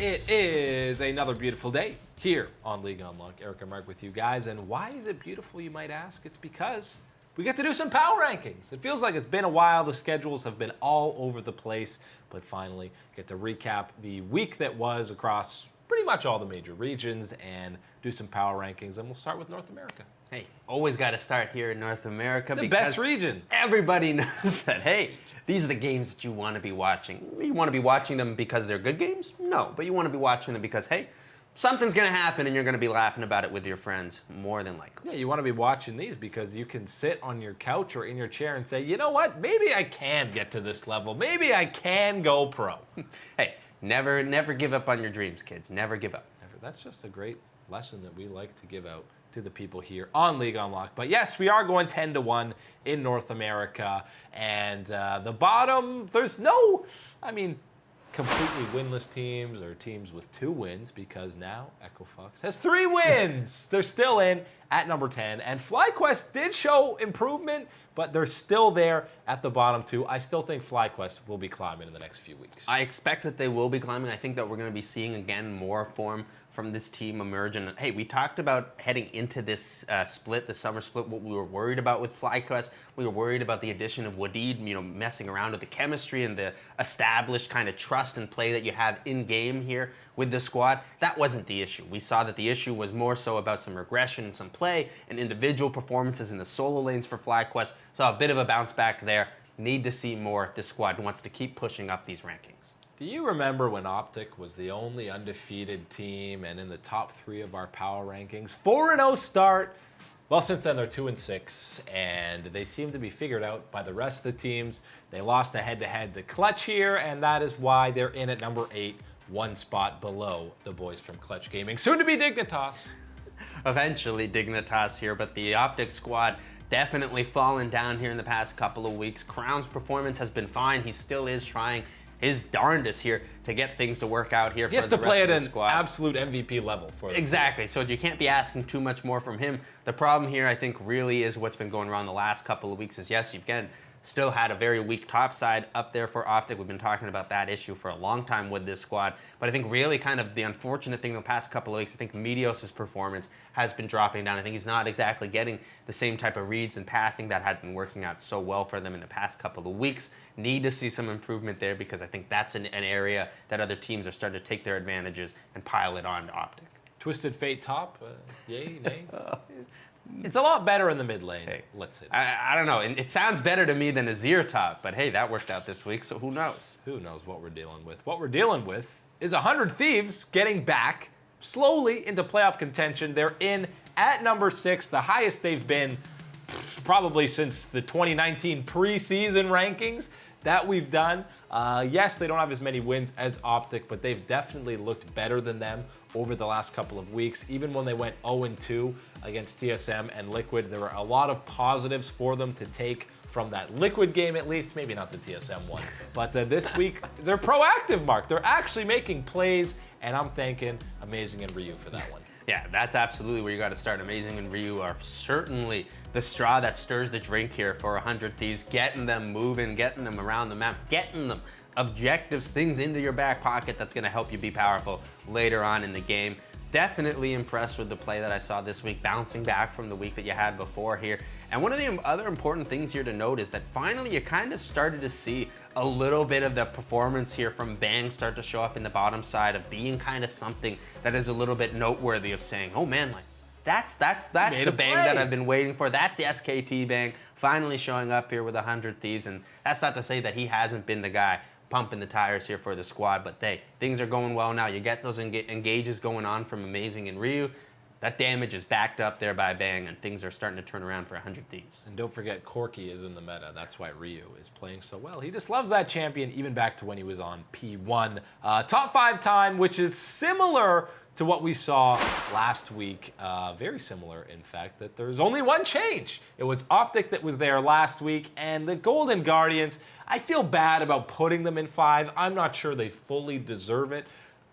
It is another beautiful day here on League Unlock. Eric and Mark with you guys. And why is it beautiful, you might ask? It's because we get to do some power rankings. It feels like it's been a while. The schedules have been all over the place, but finally get to recap the week that was across pretty much all the major regions and do some power rankings. And we'll start with North America. Hey, always got to start here in North America. The best region. Everybody knows that, hey, these are the games that you want to be watching. You want to be watching them because they're good games? No, but you want to be watching them because, hey, something's going to happen and you're going to be laughing about it with your friends, more than likely. Yeah, you want to be watching these because you can sit on your couch or in your chair and say, you know what, maybe I can get to this level. Maybe I can go pro. Hey, never give up on your dreams, kids. Never give up. Never. That's just a great lesson that we like to give out to the people here on League Unlock. But yes, we are going 10-1 in North America. And the bottom, there's no, completely winless teams or teams with 2 wins because now Echo Fox has 3 wins. They're still in at number 10. And FlyQuest did show improvement, but they're still there at the bottom 2. I still think FlyQuest will be climbing in the next few weeks. I expect that they will be climbing. I think that we're going to be seeing again more form from this team emerge. And hey, we talked about heading into this split, the summer split, what we were worried about with FlyQuest. We were worried about the addition of Wadid, messing around with the chemistry and the established kind of trust and play that you have in game here with the squad. That wasn't the issue. We saw that the issue was more so about some regression and some play and individual performances in the solo lanes for FlyQuest. So a bit of a bounce back there. Need to see more if this squad wants to keep pushing up these rankings. Do you remember when Optic was the only undefeated team and in the top 3 of our power rankings? 4-0 start. Well, since then they're 2-6, and they seem to be figured out by the rest of the teams. They lost a head-to-head to Clutch here, and that is why they're in at number 8, 1 spot below the boys from Clutch Gaming. Soon to be Dignitas. Eventually Dignitas here, but the Optic squad definitely fallen down here in the past couple of weeks. Crown's performance has been fine. He still is trying his darndest here to get things to work out here. He has to play at an absolute MVP level for them. Exactly, so you can't be asking too much more from him. The problem here, I think, really is what's been going around the last couple of weeks is, yes, you've still had a very weak top side up there for Optic. We've been talking about that issue for a long time with this squad. But I think really kind of the unfortunate thing the past couple of weeks, I think Meteos' performance has been dropping down. I think he's not exactly getting the same type of reads and pathing that had been working out so well for them in the past couple of weeks. Need to see some improvement there because I think that's an area that other teams are starting to take their advantages and pile it on to Optic. Twisted Fate top, yay, nay? It's a lot better in the mid lane. Hey, let's see. I don't know. It sounds better to me than Azir top, but hey, that worked out this week, so who knows? Who knows what we're dealing with? What we're dealing with is 100 Thieves getting back slowly into playoff contention. They're in at number 6, the highest they've been probably since the 2019 preseason rankings that we've done. Yes, they don't have as many wins as Optic, but they've definitely looked better than them over the last couple of weeks. Even when they went 0-2 against TSM and Liquid, there were a lot of positives for them to take from that Liquid game at least, maybe not the TSM one. But this week, they're proactive, Mark. They're actually making plays, and I'm thanking Amazing and Ryu for that one. Yeah, that's absolutely where you got to start. Amazing and Ryu are certainly the straw that stirs the drink here for 100 Thieves, getting them moving, getting them around the map, getting them objectives, things into your back pocket that's going to help you be powerful later on in the game. Definitely impressed with the play that I saw this week, bouncing back from the week that you had before here. And one of the other important things here to note is that finally you kind of started to see a little bit of the performance here from Bang start to show up in the bottom side of being kind of something that is a little bit noteworthy of saying, oh man, like that's the Bang that I've been waiting for. That's the SKT Bang finally showing up here with 100 Thieves. And that's not to say that he hasn't been the guy pumping the tires here for the squad, but hey, things are going well now. You get those engages going on from Amazing and Ryu. That damage is backed up there by Bang, and things are starting to turn around for 100 Thieves. And don't forget, Corki is in the meta. That's why Ryu is playing so well. He just loves that champion, even back to when he was on P1. Top 5 time, which is similar to what we saw last week. Very similar, in fact, that there's only one change. It was Optic that was there last week, and the Golden Guardians, I feel bad about putting them in 5. I'm not sure they fully deserve it.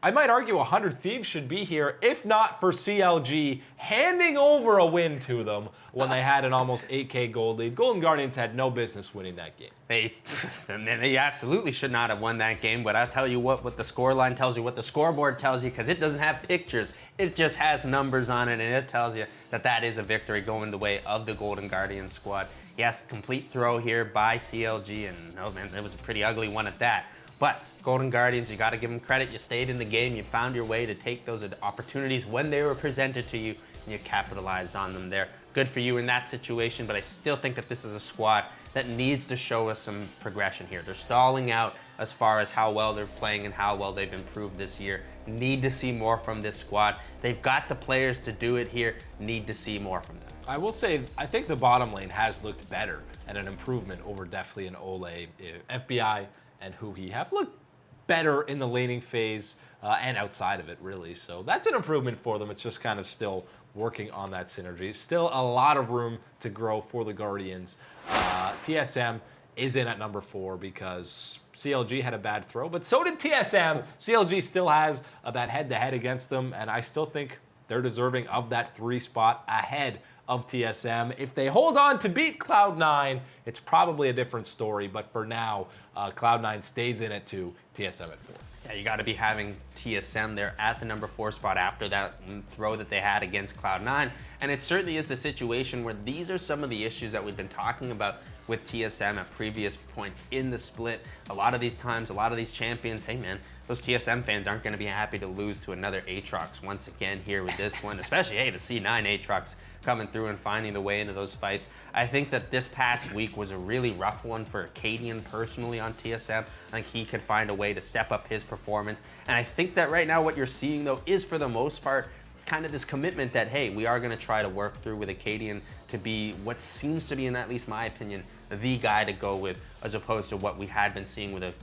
I might argue 100 Thieves should be here, if not for CLG handing over a win to them when they had an almost 8K gold lead. Golden Guardians had no business winning that game. They absolutely should not have won that game, but I'll tell you what the scoreline tells you, what the scoreboard tells you, because it doesn't have pictures. It just has numbers on it, and it tells you that that is a victory going the way of the Golden Guardians squad. Yes, complete throw here by CLG, and oh man, it was a pretty ugly one at that. But Golden Guardians, you got to give them credit. You stayed in the game. You found your way to take those opportunities when they were presented to you, and you capitalized on them there. Good for you in that situation, but I still think that this is a squad that needs to show us some progression here. They're stalling out as far as how well they're playing and how well they've improved this year. Need to see more from this squad. They've got the players to do it here. Need to see more from them. I will say, I think the bottom lane has looked better and an improvement over Deftly and Ole. FBI and Huhi have looked better in the laning phase and outside of it, really. So that's an improvement for them. It's just kind of still working on that synergy. Still a lot of room to grow for the Guardians. TSM is in at number 4 because CLG had a bad throw, but so did TSM. CLG still has that head-to-head against them, and I still think they're deserving of that 3 spot ahead of TSM. If they hold on to beat Cloud9, it's probably a different story, but for now, Cloud9 stays in at 2, TSM at 4. Yeah, you got to be having TSM there at the number 4 spot after that throw that they had against Cloud9. And it certainly is the situation where these are some of the issues that we've been talking about with TSM at previous points in the split. A lot of these times, a lot of these champions, hey man, those TSM fans aren't going to be happy to lose to another Aatrox once again here with this one, especially, hey, the C9 Aatrox coming through and finding the way into those fights. I think that this past week was a really rough one for Acadian personally on TSM. I think he could find a way to step up his performance. And I think that right now what you're seeing, though, is for the most part kind of this commitment that, hey, we are going to try to work through with Acadian to be what seems to be, in at least my opinion, the guy to go with, as opposed to what we had been seeing with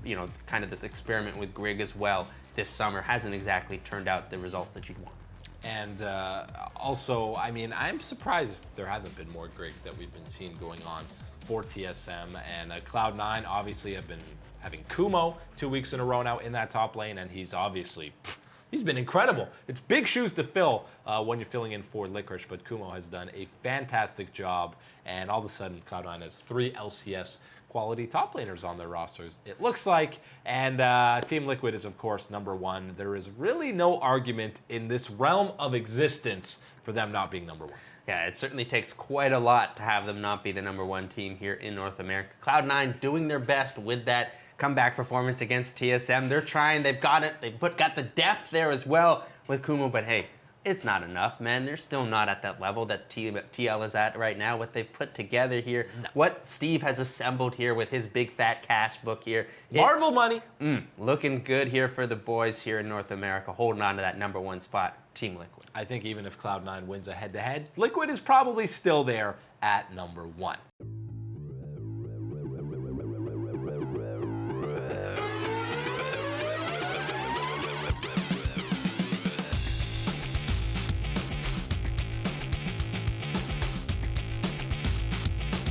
kind of this experiment with Grig as well this summer. Hasn't exactly turned out the results that you'd want. And also, I mean, I'm surprised there hasn't been more Grig that we've been seeing going on for TSM. And Cloud9 obviously have been having Kumo 2 weeks in a row now in that top lane, and he's obviously, he's been incredible. It's big shoes to fill when you're filling in for Licorice, but Kumo has done a fantastic job, and all of a sudden Cloud9 has 3 LCS quality top laners on their rosters, it looks like. And Team Liquid is, of course, number 1. There is really no argument in this realm of existence for them not being number 1. Yeah, it certainly takes quite a lot to have them not be the number 1 team here in North America. Cloud9 doing their best with that comeback performance against TSM. They're trying, they've got it, they've got the depth there as well with Kumo, but hey, it's not enough, man. They're still not at that level that TL is at right now. What they've put together here, what Steve has assembled here with his big fat cash book here. Marvel money. Looking good here for the boys here in North America, holding on to that number 1 spot, Team Liquid. I think even if Cloud9 wins a head-to-head, Liquid is probably still there at number 1.